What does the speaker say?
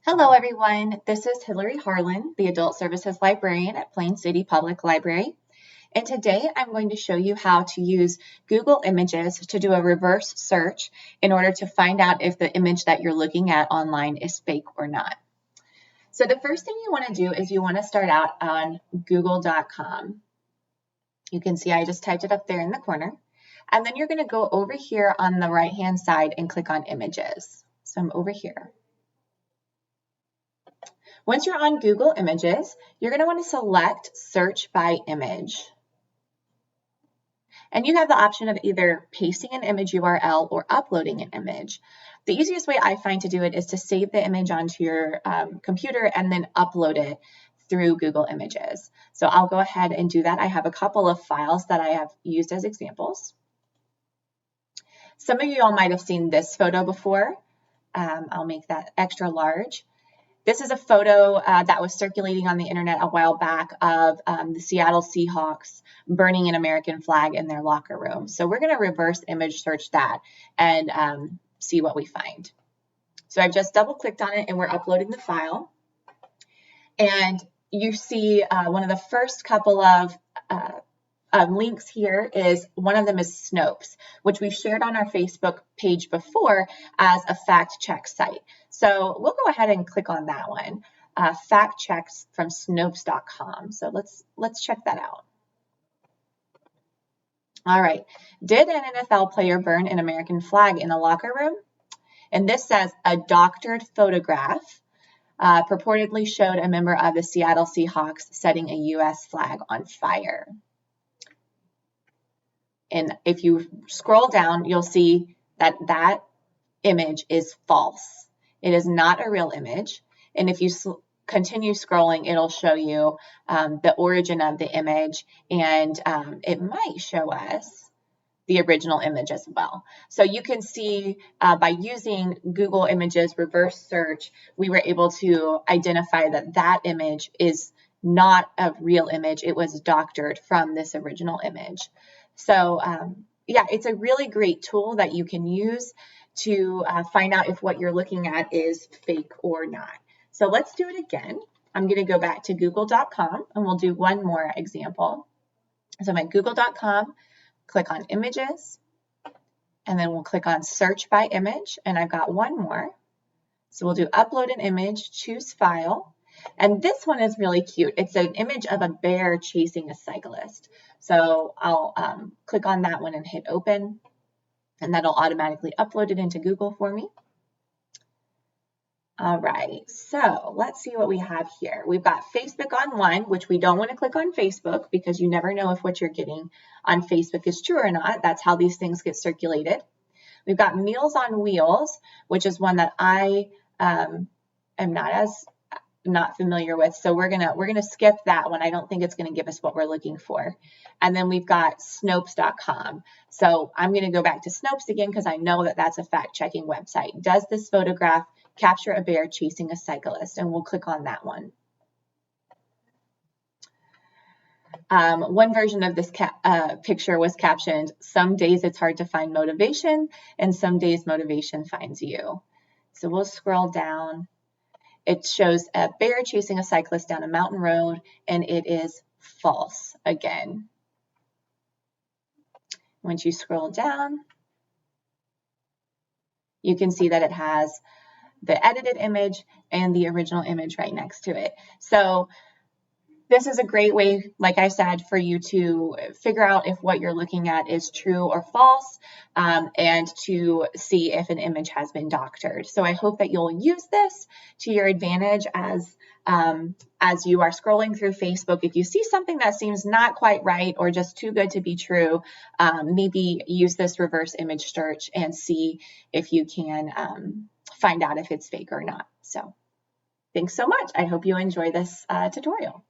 Hello everyone, this is Hilary Harlan, the Adult Services Librarian at Plain City Public Library. And today I'm going to show you how to use Google Images to do a reverse search in order to find out if the image that you're looking at online is fake or not. So the first thing you want to do is you want to start out on google.com. You can see I just typed it up there in the corner. And then you're going to go over here on the right-hand side and click on Images. So I'm over here. Once you're on Google Images, you're going to want to select Search by Image. And you have the option of either pasting an image URL or uploading an image. The easiest way I find to do it is to save the image onto your computer and then upload it through Google Images. So I'll go ahead and do that. I have a couple of files that I have used as examples. Some of you all might have seen this photo before. I'll make that extra large. This is a photo that was circulating on the internet a while back of the Seattle Seahawks burning an American flag in their locker room. So we're going to reverse image search that and see what we find. So I've just double clicked on it and we're uploading the file. And you see one of the first couple of links here is one of them is Snopes, which we've shared on our Facebook page before as a fact check site. So we'll go ahead and click on that one, fact checks from Snopes.com. So let's check that out. All right, did an NFL player burn an American flag in a locker room? And this says a doctored photograph purportedly showed a member of the Seattle Seahawks setting a U.S. flag on fire. And if you scroll down, you'll see that that image is false. It is not a real image. And if you continue scrolling, it'll show you the origin of the image, and it might show us the original image as well. So you can see by using Google Images reverse search, we were able to identify that that image is not a real image. It was doctored from this original image. So yeah, it's a really great tool that you can use to find out if what you're looking at is fake or not. So let's do it again. I'm going to go back to google.com and we'll do one more example. So I'm at google.com, click on Images, and then we'll click on Search by Image, and I've got one more. So we'll do Upload an Image, choose File. And this one is really cute. It's an image of a bear chasing a cyclist. So I'll click on that one and hit open, and that'll automatically upload it into Google for me. All right, so let's see what we have here. We've got Facebook Online, which we don't want to click on Facebook because you never know if what you're getting on Facebook is true or not. That's how these things get circulated. We've got Meals on Wheels, which is one that I am not familiar with, so we're gonna skip that one. I don't think it's gonna give us what we're looking for. And then we've got Snopes.com. So I'm gonna go back to Snopes again because I know that that's a fact-checking website. Does this photograph capture a bear chasing a cyclist? And we'll click on that one. One version of this picture was captioned, "Some days it's hard to find motivation, and some days motivation finds you." So we'll scroll down. It shows a bear chasing a cyclist down a mountain road, and it is false again. Once you scroll down, you can see that it has the edited image and the original image right next to it. So this is a great way, like I said, for you to figure out if what you're looking at is true or false, and to see if an image has been doctored. So I hope that you'll use this to your advantage as you are scrolling through Facebook. If you see something that seems not quite right or just too good to be true, maybe use this reverse image search and see if you can find out if it's fake or not. So thanks so much. I hope you enjoy this tutorial.